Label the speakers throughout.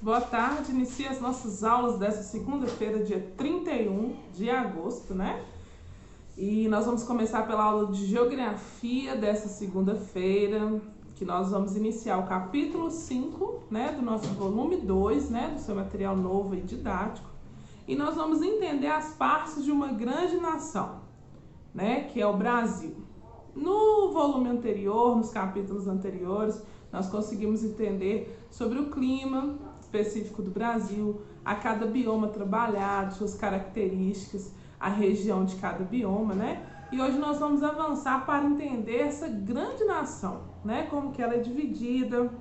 Speaker 1: Boa tarde, inicia as nossas aulas dessa segunda-feira, dia 31 de agosto, né? E nós vamos começar pela aula de Geografia dessa segunda-feira, que nós vamos iniciar o capítulo 5, né, do nosso volume 2, né, do seu material novo e didático. E nós vamos entender as partes de uma grande nação, né, que é o Brasil. No volume anterior, nos capítulos anteriores, nós conseguimos entender sobre o clima específico do Brasil, a cada bioma trabalhado, suas características, a região de cada bioma, né? E hoje nós vamos avançar para entender essa grande nação, né? Como que ela é dividida,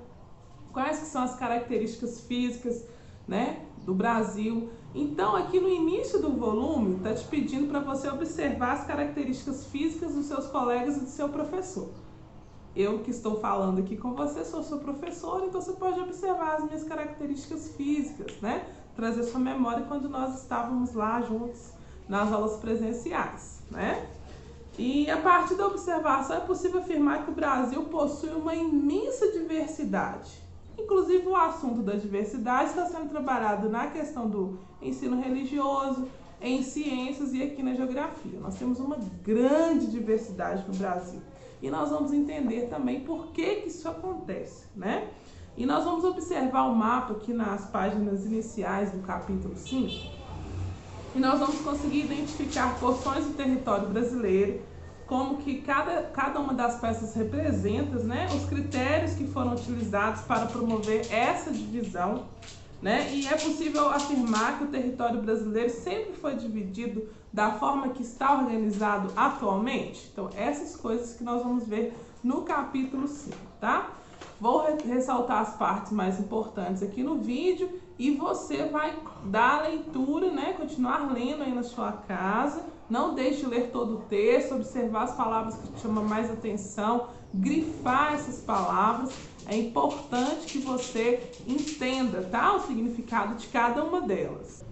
Speaker 1: quais que são as características físicas, né, do Brasil. Então, aqui no início do volume, está te pedindo para você observar as características físicas dos seus colegas e do seu professor. Eu que estou falando aqui com você sou sua professora, então você pode observar as minhas características físicas, né? Trazer sua memória quando nós estávamos lá juntos nas aulas presenciais, né? E a partir da observação é possível afirmar que o Brasil possui uma imensa diversidade. Inclusive o assunto da diversidade está sendo trabalhado na questão do ensino religioso, em ciências e aqui na geografia. Nós temos uma grande diversidade no Brasil. E nós vamos entender também por que isso acontece, né? E nós vamos observar o mapa aqui nas páginas iniciais do capítulo 5. E nós vamos conseguir identificar porções do território brasileiro, como que cada uma das peças representa, né, os critérios que foram utilizados para promover essa divisão, né? E é possível afirmar que o território brasileiro sempre foi dividido da forma que está organizado atualmente. Então, essas coisas que nós vamos ver no capítulo 5, tá? Vou ressaltar as partes mais importantes aqui no vídeo e você vai dar a leitura, né? Continuar lendo aí na sua casa. Não deixe de ler todo o texto, observar as palavras que te chamam mais atenção, grifar essas palavras. É importante que você entenda, tá? O significado de cada uma delas.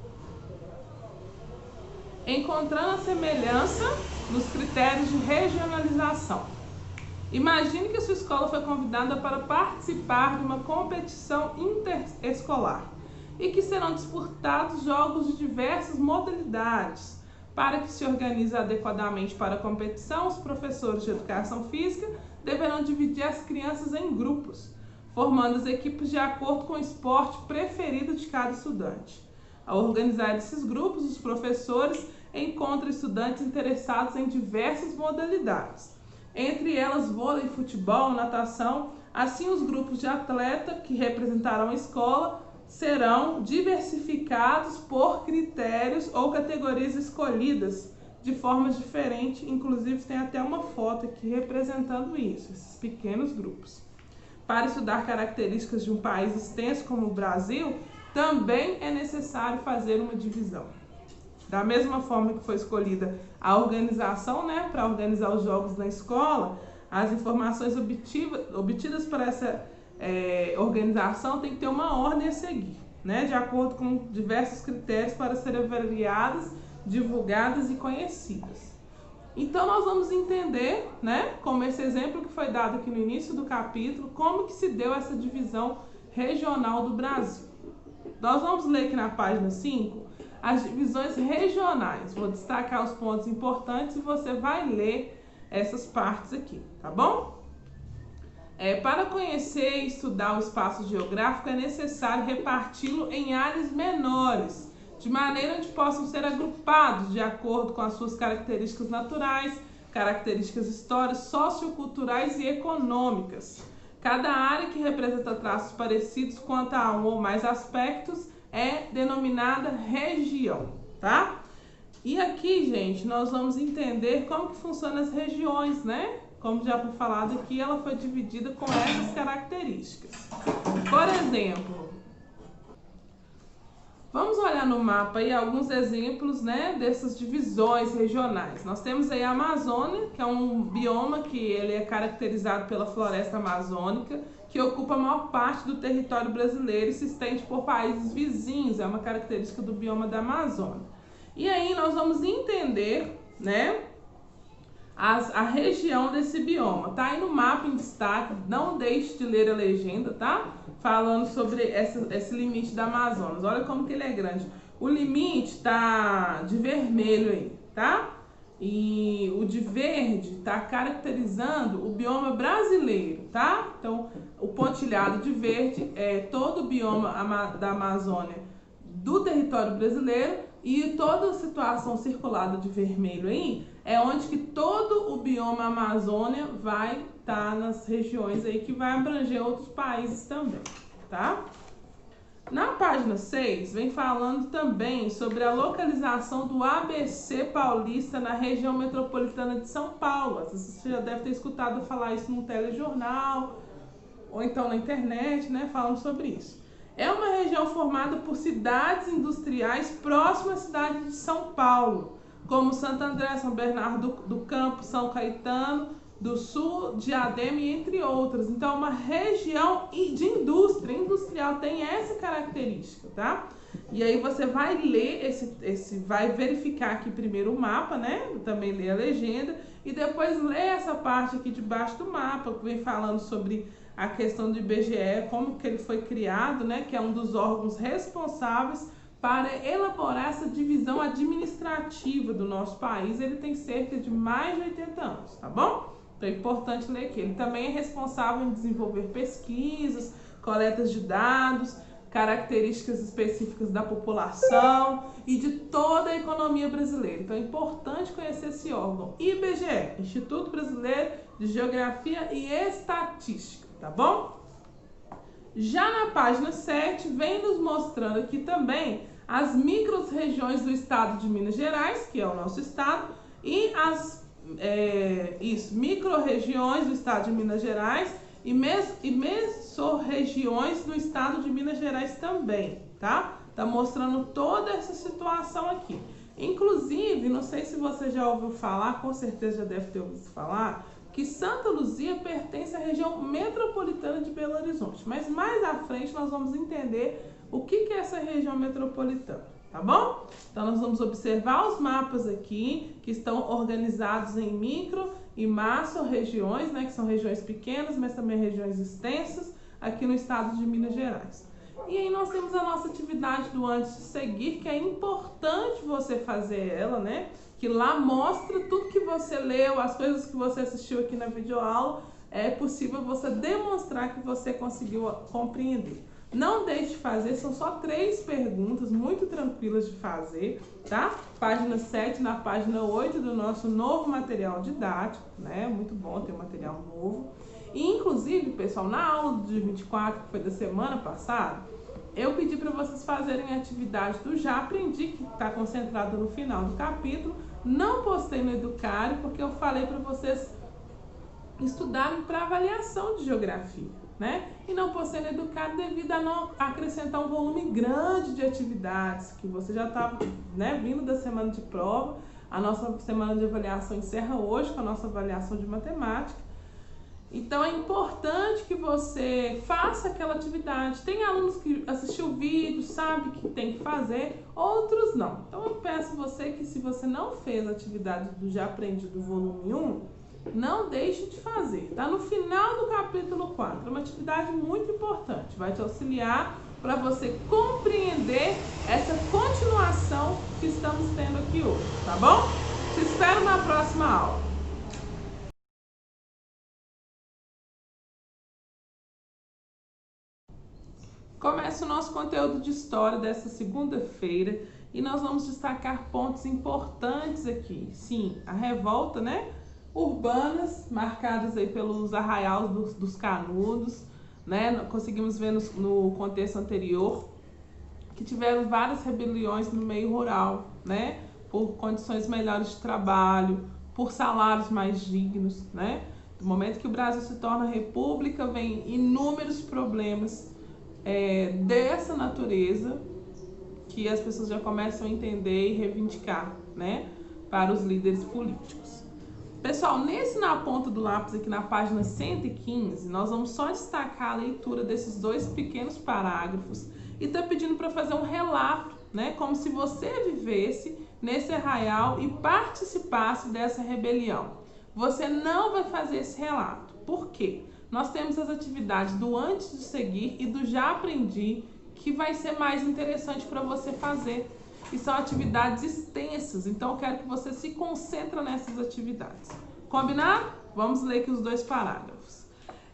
Speaker 1: Encontrando a semelhança nos critérios de regionalização. Imagine que a sua escola foi convidada para participar de uma competição interescolar e que serão disputados jogos de diversas modalidades. Para que se organize adequadamente para a competição, os professores de educação física deverão dividir as crianças em grupos, formando as equipes de acordo com o esporte preferido de cada estudante. Ao organizar esses grupos, os professores encontram estudantes interessados em diversas modalidades, entre elas vôlei, futebol, natação. Assim, os grupos de atleta que representarão a escola serão diversificados por critérios ou categorias escolhidas de formas diferentes. Inclusive, tem até uma foto aqui representando isso, esses pequenos grupos. Para estudar características de um país extenso como o Brasil, também é necessário fazer uma divisão. Da mesma forma que foi escolhida a organização, né, para organizar os jogos na escola, as informações obtidas para essa organização tem que ter uma ordem a seguir, né, de acordo com diversos critérios para serem avaliadas, divulgadas e conhecidas. Então nós vamos entender, né, como esse exemplo que foi dado aqui no início do capítulo, como que se deu essa divisão regional do Brasil. Nós vamos ler aqui na página 5 as divisões regionais. Vou destacar os pontos importantes e você vai ler essas partes aqui, tá bom? Para conhecer e estudar o espaço geográfico é necessário reparti-lo em áreas menores, de maneira onde possam ser agrupados de acordo com as suas características naturais, características históricas, socioculturais e econômicas. Cada área que representa traços parecidos quanto a um ou mais aspectos é denominada região, tá? E aqui, gente, nós vamos entender como que funcionam as regiões, né? Como já foi falado aqui, ela foi dividida com essas características. Por exemplo, vamos olhar no mapa aí alguns exemplos, né, dessas divisões regionais. Nós temos aí a Amazônia, que é um bioma que ele é caracterizado pela floresta amazônica, que ocupa a maior parte do território brasileiro e se estende por países vizinhos. É uma característica do bioma da Amazônia. E aí nós vamos entender, né, a região desse bioma. Tá aí no mapa em destaque, não deixe de ler a legenda, tá? falando sobre esse limite da Amazonas. Olha como que ele é grande. O limite tá de vermelho aí, tá? E o de verde tá caracterizando o bioma brasileiro, tá? Então, o pontilhado de verde é todo o bioma da Amazônia do território brasileiro, e toda a situação circulada de vermelho aí é onde que todo o bioma Amazônia vai estar nas regiões aí que vai abranger outros países também, tá? Na página 6, vem falando também sobre a localização do ABC Paulista na região metropolitana de São Paulo. Você já deve ter escutado falar isso no telejornal ou então na internet, né, falando sobre isso. É uma região formada por cidades industriais próximas à cidade de São Paulo, como Santo André, São Bernardo do Campo, São Caetano do Sul, Diadema e entre outras. Então, é uma região de indústria, industrial, tem essa característica, tá? E aí você vai ler vai verificar aqui primeiro o mapa, né? Também ler a legenda e depois ler essa parte aqui debaixo do mapa, que vem falando sobre a questão do IBGE, como que ele foi criado, né? Que é um dos órgãos responsáveis para elaborar essa divisão administrativa do nosso país. Ele tem cerca de mais de 80 anos, tá bom? Então é importante ler aqui. Ele também é responsável em desenvolver pesquisas, coletas de dados, características específicas da população e de toda a economia brasileira. Então é importante conhecer esse órgão. IBGE, Instituto Brasileiro de Geografia e Estatística, tá bom? Já na página 7, vem nos mostrando aqui também as micro-regiões do estado de Minas Gerais, que é o nosso estado, e as micro-regiões do estado de Minas Gerais e mesorregiões do estado de Minas Gerais também, tá? Tá mostrando toda essa situação aqui. Inclusive, não sei se você já ouviu falar, com certeza já deve ter ouvido falar, que Santa Luzia pertence à região metropolitana de Belo Horizonte. Mas mais à frente nós vamos entender o que é essa região metropolitana, tá bom? Então nós vamos observar os mapas aqui, que estão organizados em micro e macro-regiões, né, que são regiões pequenas, mas também regiões extensas, aqui no estado de Minas Gerais. E aí nós temos a nossa atividade do Antes de Seguir, que é importante você fazer ela, né? Que lá mostra tudo que você leu, as coisas que você assistiu aqui na videoaula, é possível você demonstrar que você conseguiu compreender. Não deixe de fazer, são só 3 perguntas muito tranquilas de fazer, tá? Página 7, na página 8 do nosso novo material didático, né? Muito bom ter um material novo. E, inclusive, pessoal, na aula do dia 24, que foi da semana passada, eu pedi para vocês fazerem a atividade do Já Aprendi, que está concentrada no final do capítulo. Não postei no Educare, porque eu falei para vocês estudarem para avaliação de geografia, né? E não postei no Educare devido a não acrescentar um volume grande de atividades, que você já está, né, vindo da semana de prova. A nossa semana de avaliação encerra hoje com a nossa avaliação de matemática. Então é importante que você faça aquela atividade. Tem alunos que assistiu o vídeo, sabe que tem que fazer, outros não. Então eu peço você que, se você não fez a atividade do Já Aprendi do volume 1, não deixe de fazer. Tá no final do capítulo 4. É uma atividade muito importante. Vai te auxiliar para você compreender essa continuação que estamos tendo aqui hoje, tá bom? Te espero na próxima aula. Começa o nosso conteúdo de história dessa segunda-feira e nós vamos destacar pontos importantes aqui. Sim, a revolta, né, urbanas, marcadas aí pelos arraiais dos Canudos, né? Conseguimos ver no contexto anterior que tiveram várias rebeliões no meio rural, né? Por condições melhores de trabalho, por salários mais dignos, né? No momento que o Brasil se torna república, vem inúmeros problemas dessa natureza que as pessoas já começam a entender e reivindicar, né, para os líderes políticos. Pessoal, na ponta do lápis aqui na página 115, nós vamos só destacar a leitura desses 2 pequenos parágrafos e tá pedindo para fazer um relato, né, como se você vivesse nesse arraial e participasse dessa rebelião. Você não vai fazer esse relato. Por quê? nós temos as atividades do antes de seguir e do já aprendi, que vai ser mais interessante para você fazer. E são atividades extensas, então eu quero que você se concentre nessas atividades. Combinado? Vamos ler aqui os 2 parágrafos.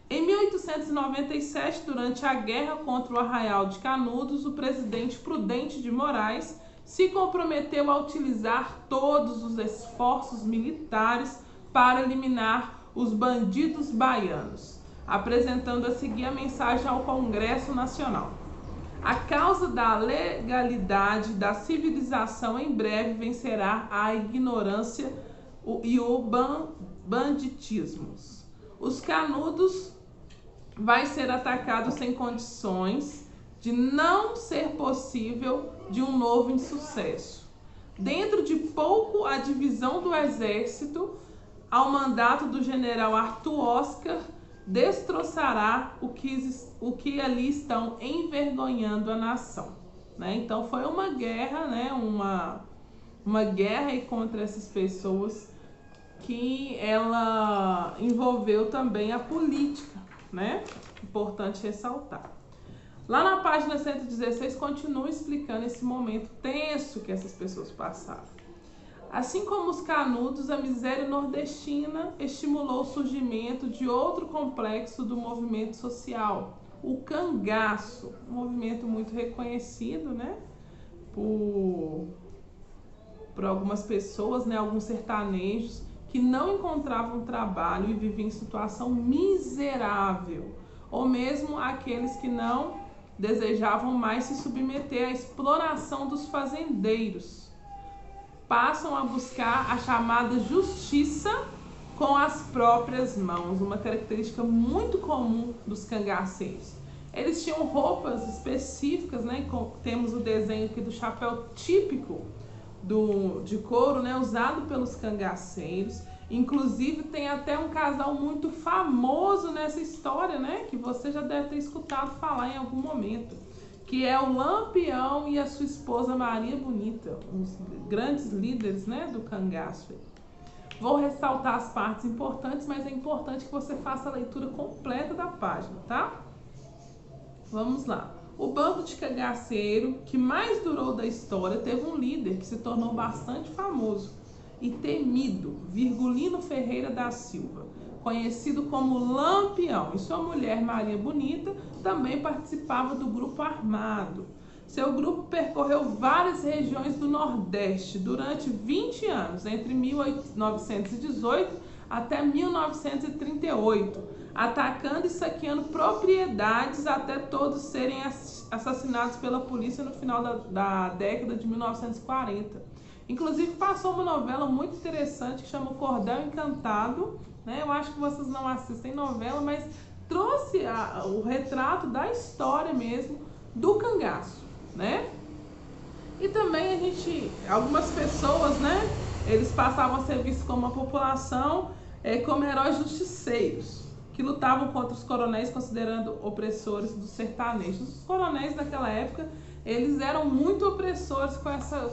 Speaker 1: Em 1897, durante a guerra contra o Arraial de Canudos, o presidente Prudente de Moraes se comprometeu a utilizar todos os esforços militares para eliminar os bandidos baianos, apresentando a seguir a mensagem ao Congresso Nacional. A causa da legalidade da civilização em breve vencerá a ignorância e o banditismo. Os Canudos vai ser atacado sem condições de não ser possível de um novo insucesso. Dentro de pouco, a divisão do exército, ao mandato do general Arthur Oscar, destroçará o que ali estão envergonhando a nação. Né? Então foi uma guerra, né? uma guerra contra essas pessoas que ela envolveu também a política, né? Importante ressaltar. Lá na página 116 continua explicando esse momento tenso que essas pessoas passaram. Assim como os Canudos, a miséria nordestina estimulou o surgimento de outro complexo do movimento social, o cangaço, um movimento muito reconhecido, né, por algumas pessoas, né, alguns sertanejos que não encontravam trabalho e viviam em situação miserável, ou mesmo aqueles que não desejavam mais se submeter à exploração dos fazendeiros. Passam a buscar a chamada justiça com as próprias mãos, uma característica muito comum dos cangaceiros. Eles tinham roupas específicas, né? Temos o desenho aqui do chapéu típico de couro, né? Usado pelos cangaceiros. Inclusive tem até um casal muito famoso nessa história, né? Que você já deve ter escutado falar em algum momento, que é o Lampião e a sua esposa Maria Bonita, uns grandes líderes, né, do cangaço. Vou ressaltar as partes importantes, mas é importante que você faça a leitura completa da página, tá? Vamos lá. O bando de cangaceiro que mais durou da história teve um líder que se tornou bastante famoso e temido, Virgulino Ferreira da Silva, conhecido como Lampião, e sua mulher Maria Bonita também participava do grupo armado. Seu grupo percorreu várias regiões do Nordeste durante 20 anos, entre 1918 até 1938, atacando e saqueando propriedades até todos serem assassinados pela polícia no final da década de 1940. Inclusive passou uma novela muito interessante que chama Cordel Encantado, né? Eu acho que vocês não assistem novela, mas trouxe o retrato da história mesmo do cangaço, né? E também algumas pessoas, né? Eles passavam a ser vistos como uma população, como heróis justiceiros, que lutavam contra os coronéis considerando opressores dos sertanejos. Os coronéis naquela época, eles eram muito opressores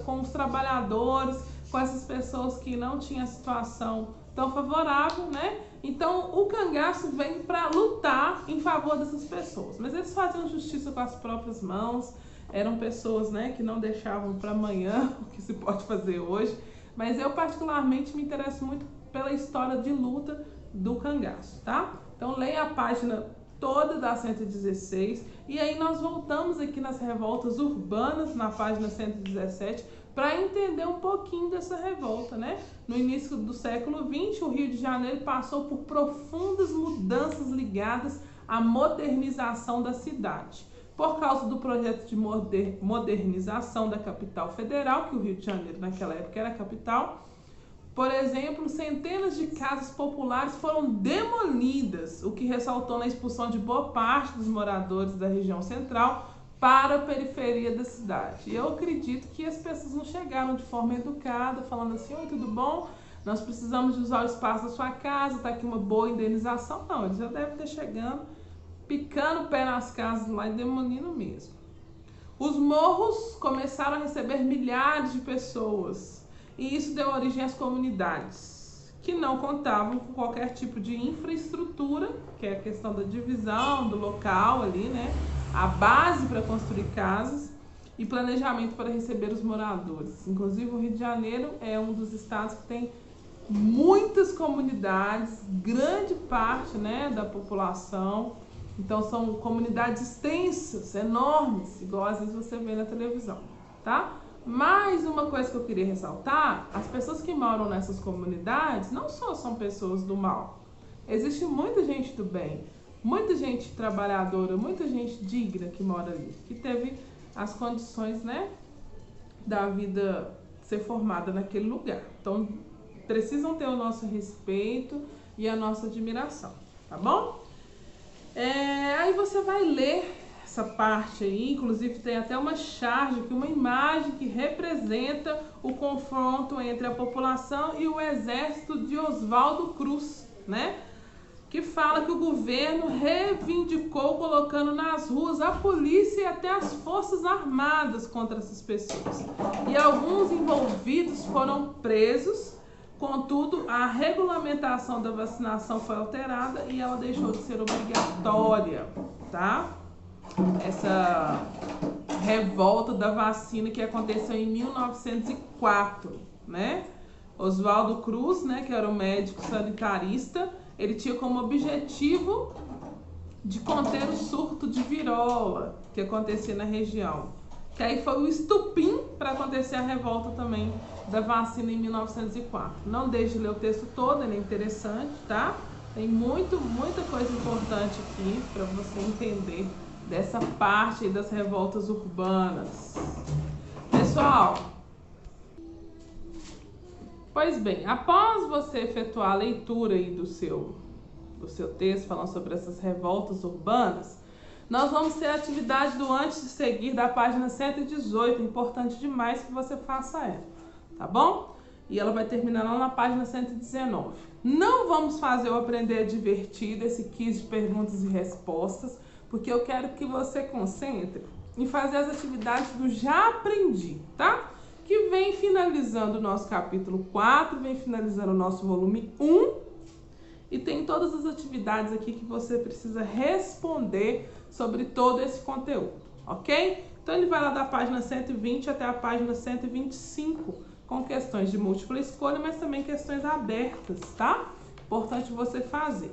Speaker 1: com os trabalhadores, com essas pessoas que não tinham a situação tão favorável, né? Então o cangaço vem para lutar em favor dessas pessoas, mas eles faziam justiça com as próprias mãos, eram pessoas, né, que não deixavam para amanhã o que se pode fazer hoje, mas eu particularmente me interesso muito pela história de luta do cangaço, tá? Então leia a página toda da 116 e aí nós voltamos aqui nas revoltas urbanas na página 117 para entender um pouquinho dessa revolta, né? No início do século XX, o Rio de Janeiro passou por profundas mudanças ligadas à modernização da cidade. Por causa do projeto de modernização da capital federal, que o Rio de Janeiro naquela época era a capital, por exemplo, centenas de casas populares foram demolidas, o que resultou na expulsão de boa parte dos moradores da região central para a periferia da cidade. E eu acredito que as pessoas não chegaram de forma educada, falando assim: oi, tudo bom? Nós precisamos de usar o espaço da sua casa, tá aqui uma boa indenização. Não, eles já devem ter chegando, picando o pé nas casas lá e demolindo mesmo. Os morros começaram a receber milhares de pessoas, e isso deu origem às comunidades, que não contavam com qualquer tipo de infraestrutura, que é a questão da divisão do local ali, né? A base para construir casas e planejamento para receber os moradores. Inclusive, o Rio de Janeiro é um dos estados que tem muitas comunidades, grande parte, né, da população. Então, são comunidades extensas, enormes, igual às vezes você vê na televisão, tá? Mais uma coisa que eu queria ressaltar, as pessoas que moram nessas comunidades não só são pessoas do mal. Existe muita gente do bem, muita gente trabalhadora, muita gente digna que mora ali, que teve as condições, né, da vida ser formada naquele lugar. Então, precisam ter o nosso respeito e a nossa admiração, tá bom? Aí você vai ler essa parte aí, inclusive tem até uma charge, uma imagem que representa o confronto entre a população e o exército de Oswaldo Cruz, né? Que fala que o governo reivindicou colocando nas ruas a polícia e até as forças armadas contra essas pessoas. E alguns envolvidos foram presos, contudo, a regulamentação da vacinação foi alterada e ela deixou de ser obrigatória, tá? Essa revolta da vacina que aconteceu em 1904, né? Oswaldo Cruz, né, que era um médico sanitarista, ele tinha como objetivo de conter o surto de virola que acontecia na região. Que aí foi o estupim para acontecer a revolta também da vacina em 1904. Não deixe de ler o texto todo, ele é interessante, tá? Tem muita coisa importante aqui para você entender dessa parte aí das revoltas urbanas. Pessoal, pois bem, após você efetuar a leitura aí do seu texto falando sobre essas revoltas urbanas, nós vamos ter a atividade do antes de seguir da página 118, importante demais que você faça ela, tá bom? E ela vai terminar lá na página 119. Não vamos fazer o Aprender Divertido, esse quiz de perguntas e respostas, porque eu quero que você concentre em fazer as atividades do Já Aprendi, tá? Que vem finalizando o nosso capítulo 4, vem finalizando o nosso volume 1, e tem todas as atividades aqui que você precisa responder sobre todo esse conteúdo, ok? Então ele vai lá da página 120 até a página 125, com questões de múltipla escolha, mas também questões abertas, tá? Importante você fazer.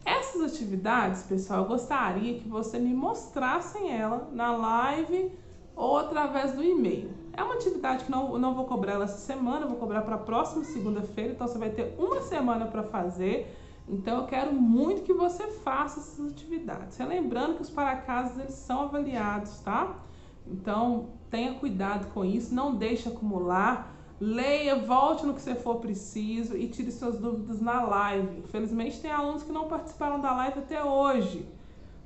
Speaker 1: Essas atividades, pessoal, eu gostaria que você me mostrassem ela na live ou através do e-mail. É uma atividade que não vou cobrar ela essa semana, eu vou cobrar para a próxima segunda-feira, então você vai ter uma semana para fazer. Então eu quero muito que você faça essas atividades. Lembrando que os para-casas eles são avaliados, tá? Então tenha cuidado com isso, não deixe acumular. Leia, volte no que você for preciso e tire suas dúvidas na live. Infelizmente tem alunos que não participaram da live até hoje,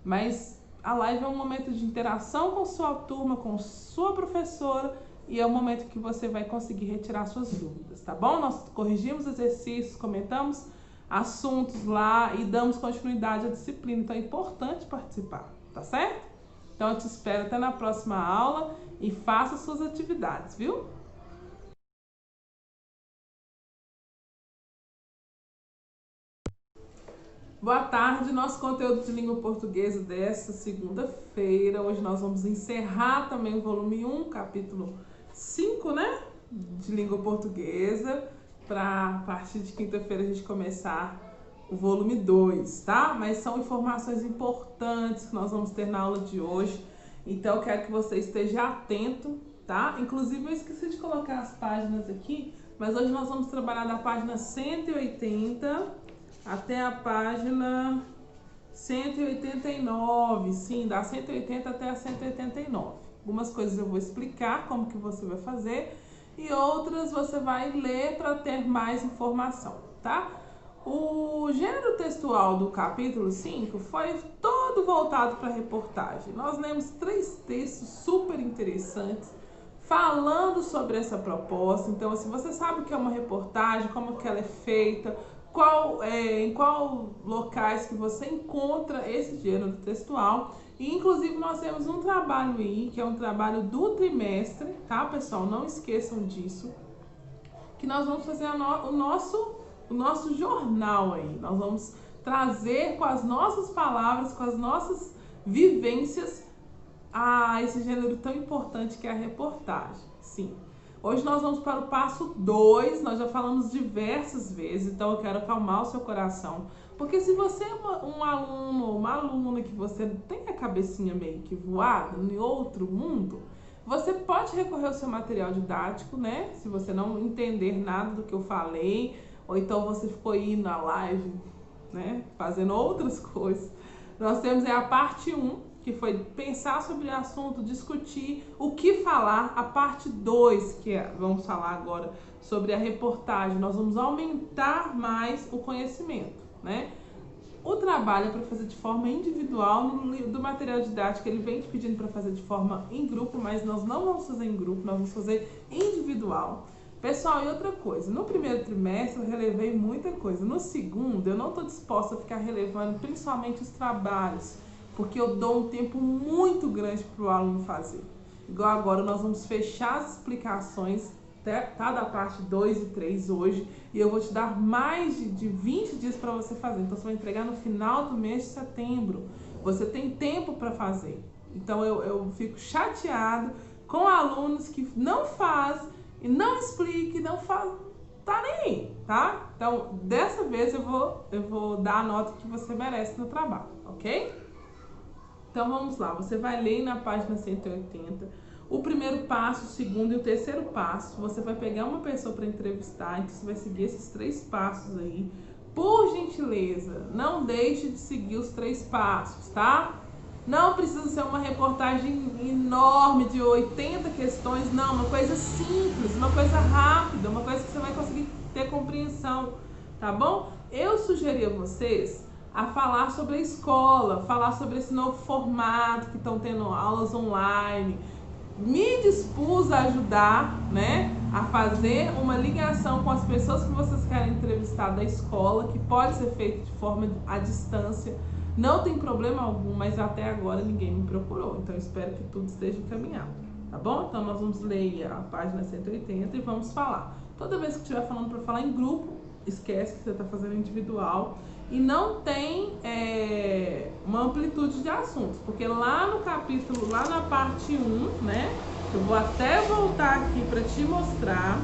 Speaker 1: mas a live é um momento de interação com sua turma, com sua professora, e é o momento que você vai conseguir retirar suas dúvidas, tá bom? Nós corrigimos exercícios, comentamos assuntos lá e damos continuidade à disciplina, então é importante participar, tá certo? Então eu te espero até na próxima aula e faça suas atividades, viu? Boa tarde, nosso conteúdo de língua portuguesa desta segunda-feira. Hoje nós vamos encerrar também o volume 1, capítulo 5, né? De língua portuguesa, para a partir de quinta-feira a gente começar o volume 2, tá? Mas são informações importantes que nós vamos ter na aula de hoje, então eu quero que você esteja atento, tá? Inclusive eu esqueci de colocar as páginas aqui, mas hoje nós vamos trabalhar da página 180 até a página 189, sim, da 180 até a 189. Algumas coisas eu vou explicar como que você vai fazer e outras você vai ler para ter mais informação, tá? O gênero textual do capítulo 5 foi todo voltado para reportagem. Nós lemos 3 textos super interessantes falando sobre essa proposta. Então, se você sabe o que é uma reportagem, como que ela é feita, em qual locais que você encontra esse gênero textual. E inclusive nós temos um trabalho aí, que é um trabalho do trimestre, tá pessoal? Não esqueçam disso, que nós vamos fazer o nosso o nosso jornal aí. Nós vamos trazer com as nossas palavras, com as nossas vivências, a esse gênero tão importante que é a reportagem. Sim. Hoje nós vamos para o passo 2, nós já falamos diversas vezes, então eu quero acalmar o seu coração. Porque se você é um aluno ou uma aluna que você tem a cabecinha meio que voada em outro mundo, você pode recorrer ao seu material didático, né? Se você não entender nada do que eu falei, ou então você ficou aí na live, né? Fazendo outras coisas. Nós temos aí a parte 1, que foi pensar sobre o assunto, discutir o que falar. A parte 2, vamos falar agora sobre a reportagem. Nós vamos aumentar mais o conhecimento, né? O trabalho é para fazer de forma individual. Do material didático ele vem te pedindo para fazer de forma em grupo, mas nós não vamos fazer em grupo, nós vamos fazer individual. Pessoal, e outra coisa, no primeiro trimestre eu relevei muita coisa. No segundo eu não estou disposta a ficar relevando principalmente os trabalhos, porque eu dou um tempo muito grande para o aluno fazer. Igual agora nós vamos fechar as explicações, tá, da parte 2 e 3 hoje, e eu vou te dar mais de 20 dias para você fazer. Então você vai entregar no final do mês de setembro. Você tem tempo para fazer. Então eu fico chateado com alunos que não fazem, e não explica, e não faz, tá nem aí, tá? Então, dessa vez eu vou dar a nota que você merece no trabalho, ok? Então, vamos lá. Você vai ler na página 180 o primeiro passo, o segundo e o terceiro passo. Você vai pegar uma pessoa para entrevistar, então você vai seguir esses 3 passos aí. Por gentileza, não deixe de seguir os 3 passos, tá? Não precisa ser uma reportagem enorme de 80 questões, não, uma coisa simples, uma coisa rápida, uma coisa que você vai conseguir ter compreensão, tá bom? Eu sugeri a vocês a falar sobre a escola, falar sobre esse novo formato que estão tendo aulas online. Me dispus a ajudar, né, a fazer uma ligação com as pessoas que vocês querem entrevistar da escola, que pode ser feito de forma à distância. Não tem problema algum, mas até agora ninguém me procurou. Então eu espero que tudo esteja encaminhado, tá bom? Então nós vamos ler a página 180 e vamos falar. Toda vez que estiver falando para falar em grupo, esquece que você está fazendo individual. E não tem uma amplitude de assuntos, porque lá no capítulo, lá na parte 1, né? Eu vou até voltar aqui para te mostrar,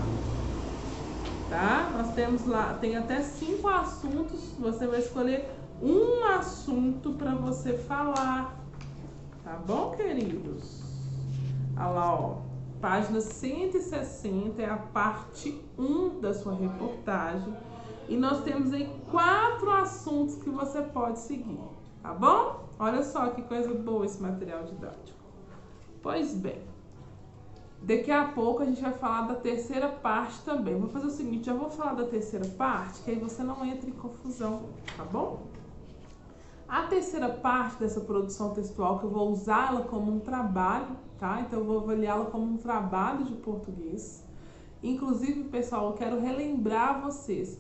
Speaker 1: tá? Nós temos lá, tem até 5 assuntos, você vai escolher um assunto para você falar, tá bom, queridos? Olha lá, ó, página 160 é a parte 1 da sua reportagem. E nós temos aí 4 assuntos que você pode seguir, tá bom? Olha só que coisa boa esse material didático. Pois bem, daqui a pouco a gente vai falar da terceira parte também. Vou fazer o seguinte, já vou falar da terceira parte, que aí você não entra em confusão, tá bom? A terceira parte dessa produção textual, que eu vou usá-la como um trabalho, tá? Então eu vou avaliá-la como um trabalho de português. Inclusive, pessoal, eu quero relembrar vocês.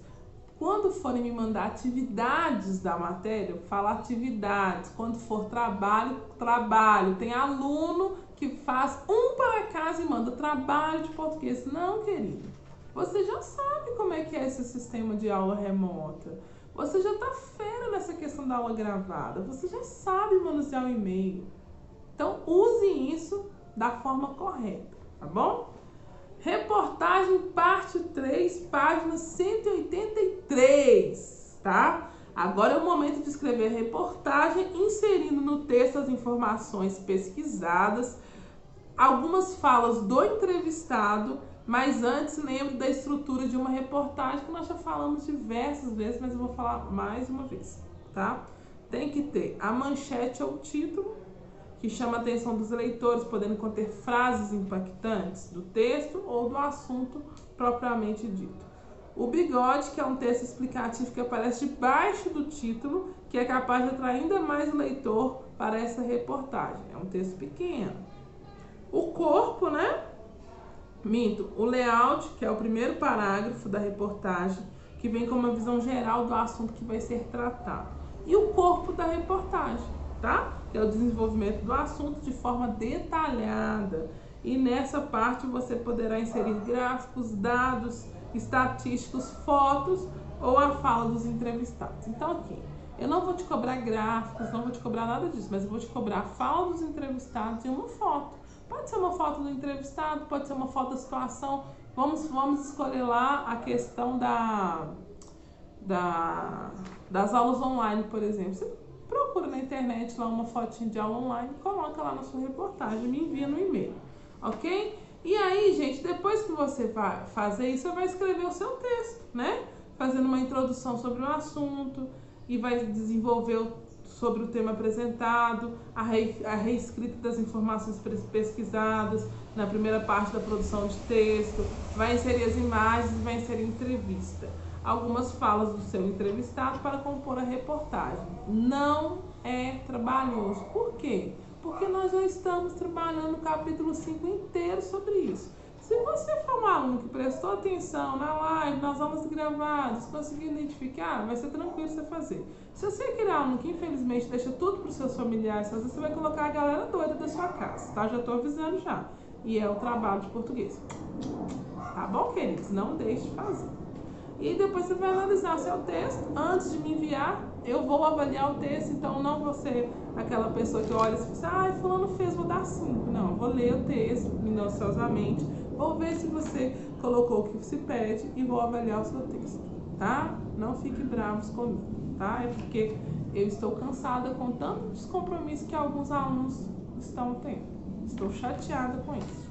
Speaker 1: Quando forem me mandar atividades da matéria, eu falo atividades. Quando for trabalho, trabalho. Tem aluno que faz para casa e manda trabalho de português. Não, querido. Você já sabe como é que é esse sistema de aula remota. Você já tá fera nessa questão da aula gravada. Você já sabe manusear o e-mail. Então, use isso da forma correta, tá bom? Reportagem, parte 3, página 183, tá? Agora é o momento de escrever a reportagem, inserindo no texto as informações pesquisadas, algumas falas do entrevistado, mas antes lembre da estrutura de uma reportagem, que nós já falamos diversas vezes, mas eu vou falar mais uma vez, tá? Tem que ter a manchete ou título, que chama a atenção dos leitores, podendo conter frases impactantes do texto ou do assunto propriamente dito. O bigode, que é um texto explicativo que aparece debaixo do título, que é capaz de atrair ainda mais o leitor para essa reportagem. É um texto pequeno. O corpo, né? O layout, que é o primeiro parágrafo da reportagem, que vem com uma visão geral do assunto que vai ser tratado. E o corpo da reportagem, tá? Que é o desenvolvimento do assunto de forma detalhada. E nessa parte você poderá inserir gráficos, dados, estatísticos, fotos, ou a fala dos entrevistados. Então aqui, eu não vou te cobrar gráficos, não vou te cobrar nada disso, mas eu vou te cobrar a fala dos entrevistados e uma foto. Pode ser uma foto do entrevistado, pode ser uma foto da situação. Vamos escolher lá a questão das aulas online, por exemplo. Você procura na internet lá uma fotinha de aula online, coloca lá na sua reportagem, me envia no e-mail, ok? E aí, gente, depois que você vai fazer isso, você vai escrever o seu texto, né? Fazendo uma introdução sobre o assunto e vai desenvolver sobre o tema apresentado, a reescrita das informações pesquisadas na primeira parte da produção de texto, vai inserir as imagens, vai inserir entrevista. Algumas falas do seu entrevistado para compor a reportagem. Não é trabalhoso. Por quê? Porque nós já estamos trabalhando o capítulo 5 inteiro sobre isso. Se você for um aluno que prestou atenção na live, nas aulas gravadas, conseguir identificar, vai ser tranquilo você fazer. Se você é aquele aluno que infelizmente deixa tudo para os seus familiares fazer, você vai colocar a galera doida da sua casa, tá? Já estou avisando já. E é o trabalho de português. Tá bom, queridos? Não deixe de fazer. E depois você vai analisar o seu texto. Antes de me enviar, eu vou avaliar o texto. Então não vou ser aquela pessoa que olha e fala assim, fulano fez, vou dar 5. Não, eu vou ler o texto minuciosamente, vou ver se você colocou o que se pede e vou avaliar o seu texto, tá? Não fique bravos comigo, tá? É porque eu estou cansada com tanto descompromisso que alguns alunos estão tendo. Estou chateada com isso.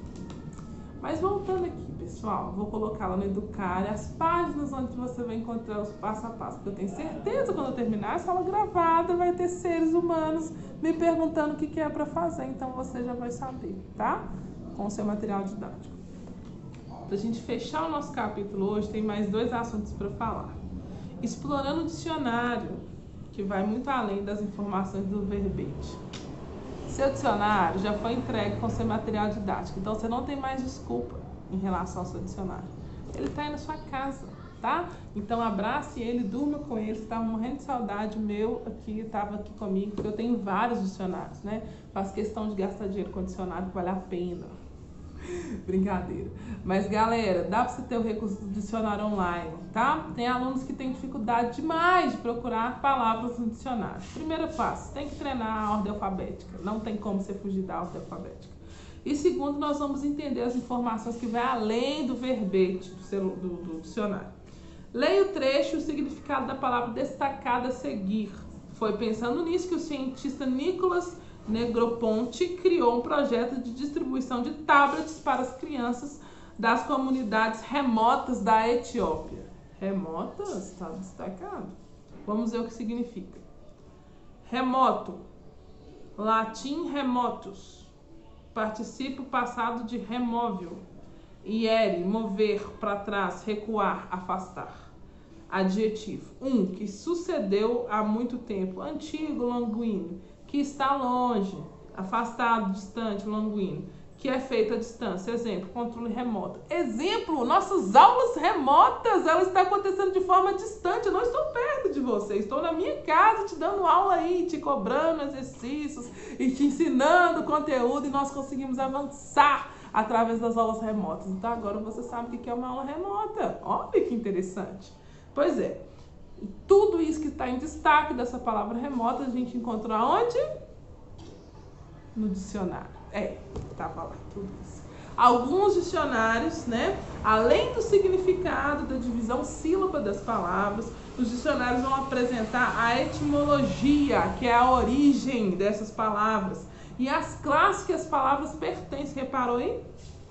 Speaker 1: Mas voltando aqui, pessoal, vou colocar lá no Educar as páginas onde você vai encontrar os passo a passo, porque eu tenho certeza que quando eu terminar essa aula gravada vai ter seres humanos me perguntando o que é para fazer, então você já vai saber, tá? Com o seu material didático. Para a gente fechar o nosso capítulo hoje, tem mais 2 assuntos para falar. Explorando o dicionário, que vai muito além das informações do verbete. Seu dicionário já foi entregue com seu material didático, então você não tem mais desculpa em relação ao seu dicionário. Ele está aí na sua casa, tá? Então abrace ele, durma com ele. Você estava morrendo de saudade, o meu aqui estava aqui comigo, porque eu tenho vários dicionários, né? Faço questão de gastar dinheiro com dicionário, que vale a pena. Brincadeira. Mas galera, dá para você ter o recurso do dicionário online, tá? Tem alunos que têm dificuldade demais de procurar palavras no dicionário. Primeiro passo, tem que treinar a ordem alfabética. Não tem como você fugir da ordem alfabética. E segundo, nós vamos entender as informações que vai além do verbete do dicionário. Leia o trecho e o significado da palavra destacada a seguir. Foi pensando nisso que o cientista Nicolas Negroponte criou um projeto de distribuição de tablets para as crianças das comunidades remotas da Etiópia. Remotas? Está destacado. Vamos ver o que significa. Remoto. Latim remotus. Participo passado de remóvel. Iere, mover, para trás, recuar, afastar. Adjetivo. Que sucedeu há muito tempo. Antigo, longuíneo. Que está longe, afastado, distante, longuíneo, que é feito à distância. Exemplo, controle remoto. Exemplo, nossas aulas remotas, elas estão acontecendo de forma distante. Eu não estou perto de você, estou na minha casa te dando aula aí, te cobrando exercícios e te ensinando conteúdo, e nós conseguimos avançar através das aulas remotas. Então agora você sabe o que é uma aula remota. Olha que interessante. Pois é. Tudo isso que está em destaque dessa palavra remota, a gente encontra onde? No dicionário. Estava lá tudo isso. Alguns dicionários, né? Além do significado, da divisão sílaba das palavras, os dicionários vão apresentar a etimologia, que é a origem dessas palavras, e as classes que as palavras pertencem. Reparou aí?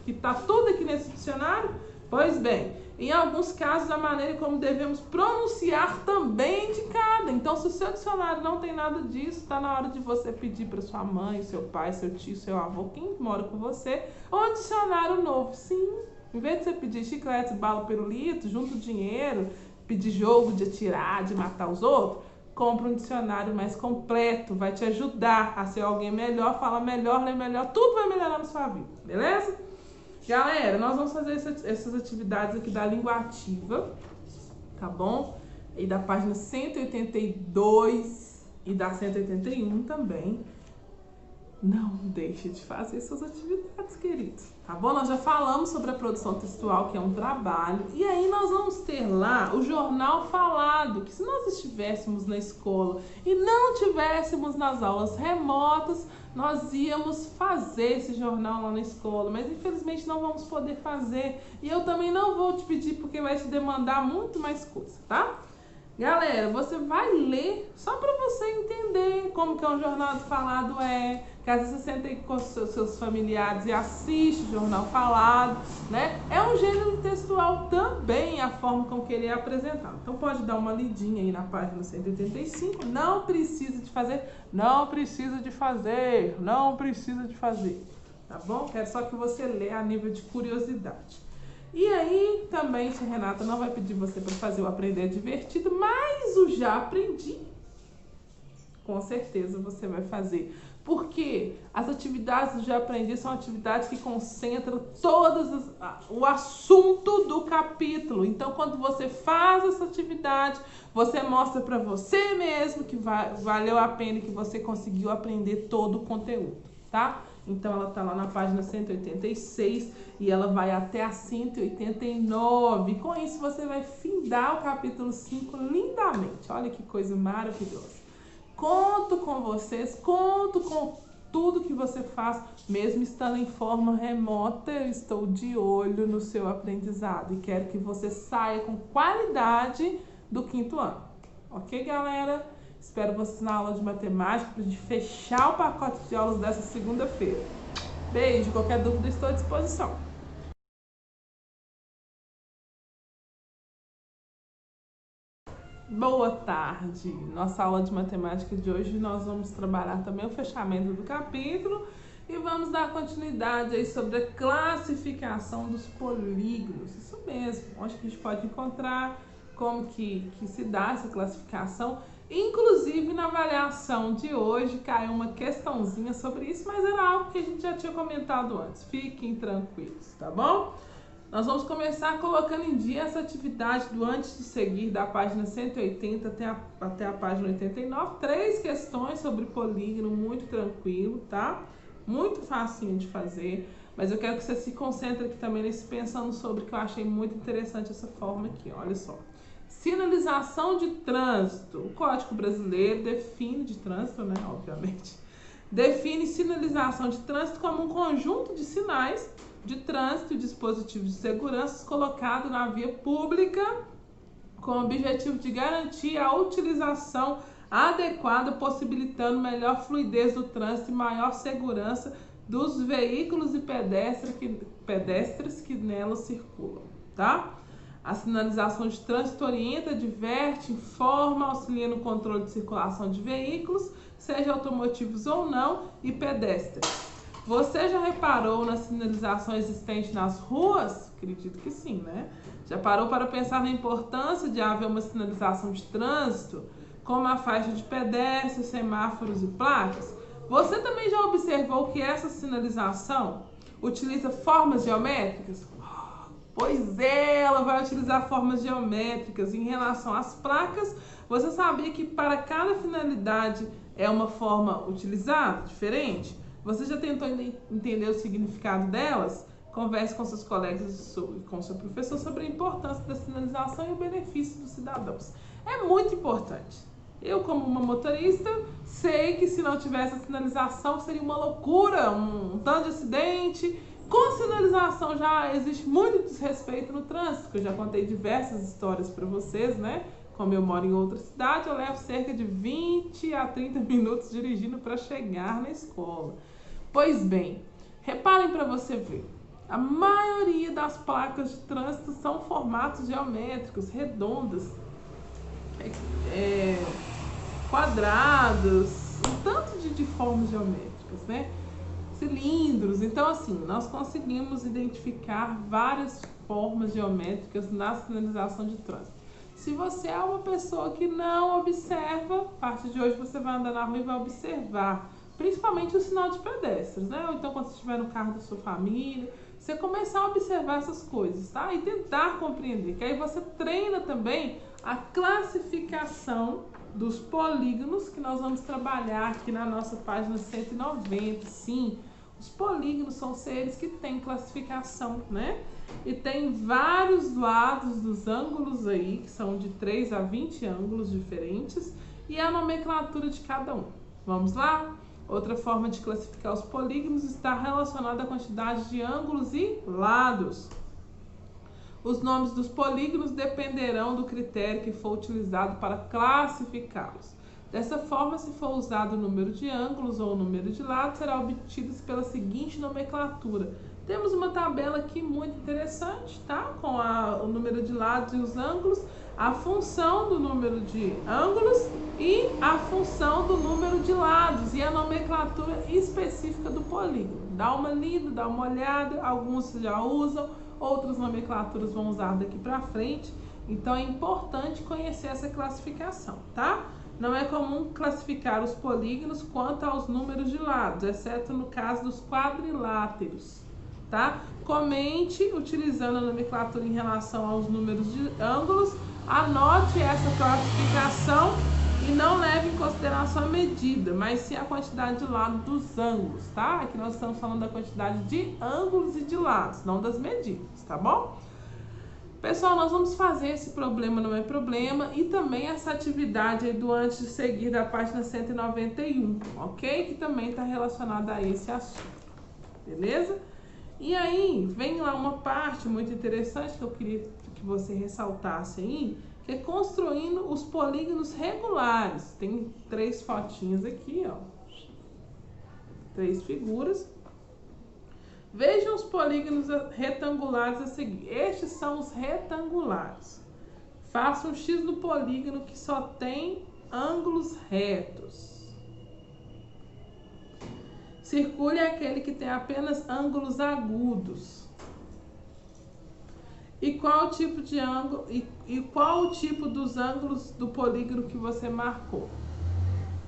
Speaker 1: Que está tudo aqui nesse dicionário? Pois bem, em alguns casos, a maneira como devemos pronunciar também é indicada. Então, se o seu dicionário não tem nada disso, está na hora de você pedir para sua mãe, seu pai, seu tio, seu avô, quem mora com você, um dicionário novo. Sim, em vez de você pedir chiclete, bala, pirulito, junto dinheiro, pedir jogo de atirar, de matar os outros, compra um dicionário mais completo, vai te ajudar a ser alguém melhor, falar melhor, ler melhor, tudo vai melhorar na sua vida, beleza? Galera, nós vamos fazer essas atividades aqui da língua ativa, tá bom? E da página 182 e da 181 também. não deixe de fazer suas atividades, queridos. Tá bom? Nós já falamos sobre a produção textual, que é um trabalho. E aí nós vamos ter lá o jornal falado, que se nós estivéssemos na escola e não tivéssemos nas aulas remotas, nós íamos fazer esse jornal lá na escola. Mas infelizmente não vamos poder fazer. E eu também não vou te pedir, porque vai te demandar muito mais coisa, tá? Galera, você vai ler só para você entender como que é um jornal falado que às vezes você senta aí com os seus familiares e assiste o jornal falado, né? É um gênero textual também, a forma como que ele é apresentado. Então pode dar uma lidinha aí na página 185, não precisa de fazer, tá bom? Quero só que você lê a nível de curiosidade. E aí, também, tia Renata não vai pedir você para fazer o aprender divertido, mas o já aprendi, com certeza você vai fazer. Porque as atividades do já aprendi são atividades que concentram o assunto do capítulo. Então, quando você faz essa atividade, você mostra para você mesmo que valeu a pena e que você conseguiu aprender todo o conteúdo, tá? Então ela tá lá na página 186 e ela vai até a 189. Com isso você vai findar o capítulo 5 lindamente. Olha que coisa maravilhosa. Conto com vocês, conto com tudo que você faz, mesmo estando em forma remota. Eu estou de olho no seu aprendizado e quero que você saia com qualidade do 5º ano. Ok, galera? Espero vocês na aula de matemática para a gente fechar o pacote de aulas dessa segunda-feira. Beijo, qualquer dúvida estou à disposição. Boa tarde! Nossa aula de matemática de hoje nós vamos trabalhar também o fechamento do capítulo e vamos dar continuidade aí sobre a classificação dos polígonos. Isso mesmo, onde que a gente pode encontrar, como que se dá essa classificação. Inclusive, na avaliação de hoje caiu uma questãozinha sobre isso, mas era algo que a gente já tinha comentado antes. Fiquem tranquilos, tá bom? Nós vamos começar colocando em dia essa atividade do antes de seguir, da página 180 até a página 89. 3 questões sobre polígono, muito tranquilo, tá? Muito facinho de fazer, mas eu quero que você se concentre aqui também nesse pensando sobre, que eu achei muito interessante essa forma aqui, olha só. Sinalização de trânsito. O Código Brasileiro define de trânsito, né, obviamente, define sinalização de trânsito como um conjunto de sinais de trânsito e dispositivos de segurança colocado na via pública com o objetivo de garantir a utilização adequada, possibilitando melhor fluidez do trânsito e maior segurança dos veículos e pedestres que nelas circulam, tá? A sinalização de trânsito orienta, diverte, informa, auxilia no controle de circulação de veículos, seja automotivos ou não, e pedestres. Você já reparou na sinalização existente nas ruas? Acredito que sim, né? Já parou para pensar na importância de haver uma sinalização de trânsito, como a faixa de pedestres, semáforos e placas? Você também já observou que essa sinalização utiliza formas geométricas? Pois é, ela vai utilizar formas geométricas. Em relação às placas, você sabia que para cada finalidade é uma forma utilizada, diferente? Você já tentou entender o significado delas? Converse com seus colegas e com seu professor sobre a importância da sinalização e o benefício dos cidadãos. É muito importante. Eu, como uma motorista, sei que se não tivesse a sinalização seria uma loucura, um tanto de acidente. Com sinalização já existe muito desrespeito no trânsito, que eu já contei diversas histórias para vocês, né? Como eu moro em outra cidade, eu levo cerca de 20 a 30 minutos dirigindo para chegar na escola. Pois bem, reparem para você ver, a maioria das placas de trânsito são formatos geométricos, redondas, quadrados, um tanto de formas geométricas, né? Cilindros. Então, assim, nós conseguimos identificar várias formas geométricas na sinalização de trânsito. Se você é uma pessoa que não observa, a partir de hoje você vai andar na rua e vai observar, principalmente o sinal de pedestres, né? Ou então quando você estiver no carro da sua família, você começar a observar essas coisas, tá? E tentar compreender, que aí você treina também a classificação dos polígonos que nós vamos trabalhar aqui na nossa página 190. Sim, os polígonos são seres que têm classificação, né? E tem vários lados dos ângulos aí, que são de 3 a 20 ângulos diferentes, e a nomenclatura de cada um. Vamos lá? Outra forma de classificar os polígonos está relacionada à quantidade de ângulos e lados. Os nomes dos polígonos dependerão do critério que for utilizado para classificá-los. Dessa forma, se for usado o número de ângulos ou o número de lados, será obtido pela seguinte nomenclatura. Temos uma tabela aqui muito interessante, tá? Com o número de lados e os ângulos, a função do número de ângulos e a função do número de lados e a nomenclatura específica do polígono. Dá uma lida, dá uma olhada, alguns já usam, outras nomenclaturas vão usar daqui para frente. Então é importante conhecer essa classificação, tá? Não é comum classificar os polígonos quanto aos números de lados, exceto no caso dos quadriláteros, tá? Comente utilizando a nomenclatura em relação aos números de ângulos, anote essa classificação e não leve em consideração a medida, mas sim a quantidade de lados dos ângulos, tá? Aqui nós estamos falando da quantidade de ângulos e de lados, não das medidas, tá bom? Pessoal, nós vamos fazer esse problema não é problema e também essa atividade aí do antes de seguir da página 191, ok? Que também está relacionada a esse assunto, beleza? E aí, vem lá uma parte muito interessante que eu queria que você ressaltasse aí, que é construindo os polígonos regulares. Tem 3 fotinhas aqui, ó. 3 figuras. Vejam os polígonos retangulares a seguir. Estes são os retangulares. Faça um X no polígono que só tem ângulos retos. Circule aquele que tem apenas ângulos agudos. E qual o tipo de ângulo e qual o tipo dos ângulos do polígono que você marcou?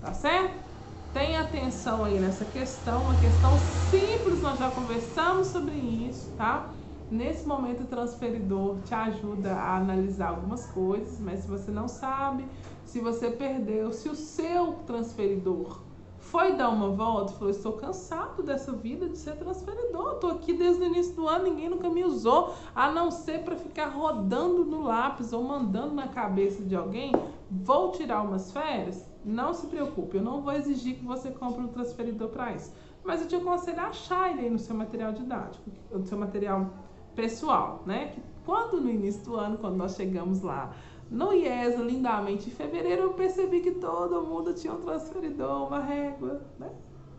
Speaker 1: Tá certo? Tenha atenção aí nessa questão, uma questão simples, nós já conversamos sobre isso, tá? Nesse momento o transferidor te ajuda a analisar algumas coisas, mas se você não sabe, se você perdeu, se o seu transferidor foi dar uma volta e falou, estou cansado dessa vida de ser transferidor, estou aqui desde o início do ano, ninguém nunca me usou, a não ser para ficar rodando no lápis ou mandando na cabeça de alguém, vou tirar umas férias? Não se preocupe, eu não vou exigir que você compre um transferidor para isso, mas eu te aconselho a achar ele aí no seu material didático, no seu material pessoal, né? Que quando no início do ano, quando nós chegamos lá, no IESA, lindamente, em fevereiro, eu percebi que todo mundo tinha um transferidor, uma régua, né?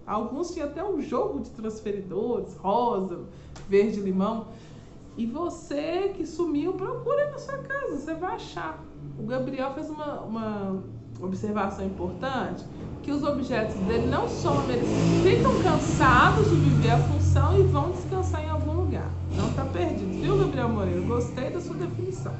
Speaker 1: Alguns tinham até um jogo de transferidores, rosa, verde, limão. E você que sumiu, procura na sua casa, você vai achar. O Gabriel fez uma observação importante, que os objetos dele não somam, eles ficam cansados de viver a função e vão descansar em algum lugar. Não está perdido, viu, Gabriel Moreira? Gostei da sua definição.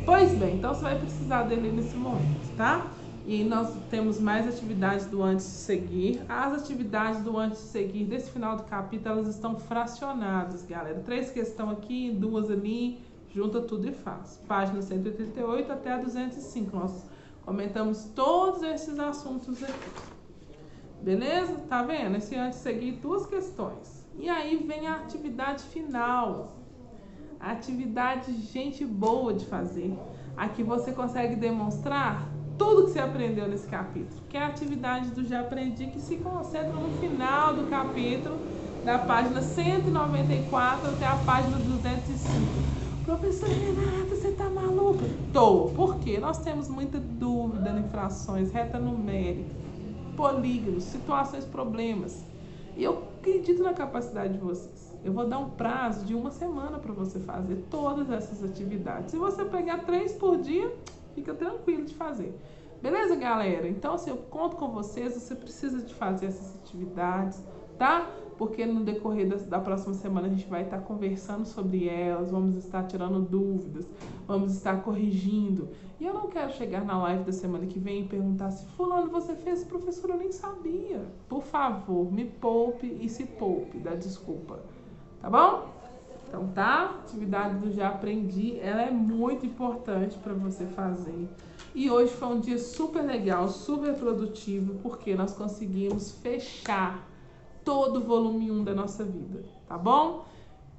Speaker 1: Pois bem, então você vai precisar dele nesse momento, tá? E nós temos mais atividades do antes de seguir. As atividades do antes de seguir desse final do capítulo, elas estão fracionadas, galera. 3 questões aqui, 2 ali, junta tudo e faz. Página 188 até a 205, nós comentamos todos esses assuntos aqui. Beleza? Tá vendo? Esse antes de seguir, 2 questões. E aí vem a atividade final. A atividade gente boa de fazer. Aqui você consegue demonstrar tudo que você aprendeu nesse capítulo, que é a atividade do Já Aprendi, que se concentra no final do capítulo, da página 194 até a página 205. Professora Renata, você tá maluca? Tô. Por quê? Nós temos muita dúvida em frações, reta numérica, polígonos, situações, problemas. E eu acredito na capacidade de vocês. Eu vou dar um prazo de 1 semana para você fazer todas essas atividades. Se você pegar 3 por dia, fica tranquilo de fazer. Beleza, galera? Então, assim, eu conto com vocês, você precisa de fazer essas atividades, tá? Porque no decorrer da próxima semana a gente vai estar conversando sobre elas, vamos estar tirando dúvidas, vamos estar corrigindo. E eu não quero chegar na live da semana que vem e perguntar se fulano você fez, professor, eu nem sabia. Por favor, me poupe e se poupe, dá desculpa. Tá bom? Então tá, atividade do Já Aprendi, ela é muito importante para você fazer. E hoje foi um dia super legal, super produtivo, porque nós conseguimos fechar todo o volume 1 da nossa vida, tá bom?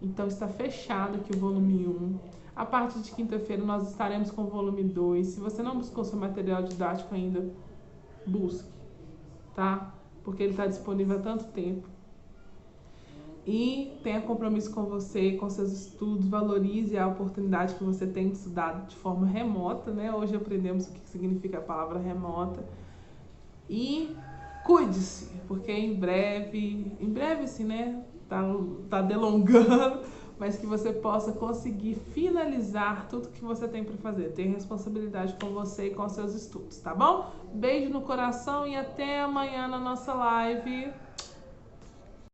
Speaker 1: Então está fechado aqui o volume 1. A partir de quinta-feira nós estaremos com o volume 2. Se você não buscou seu material didático ainda, busque, tá? Porque ele está disponível há tanto tempo. E tenha compromisso com você, com seus estudos, valorize a oportunidade que você tem estudado de forma remota, né? Hoje aprendemos o que significa a palavra remota. E cuide-se, porque em breve assim, né? Tá delongando, mas que você possa conseguir finalizar tudo que você tem para fazer. Tenha responsabilidade com você e com seus estudos, tá bom? Beijo no coração e até amanhã na nossa live.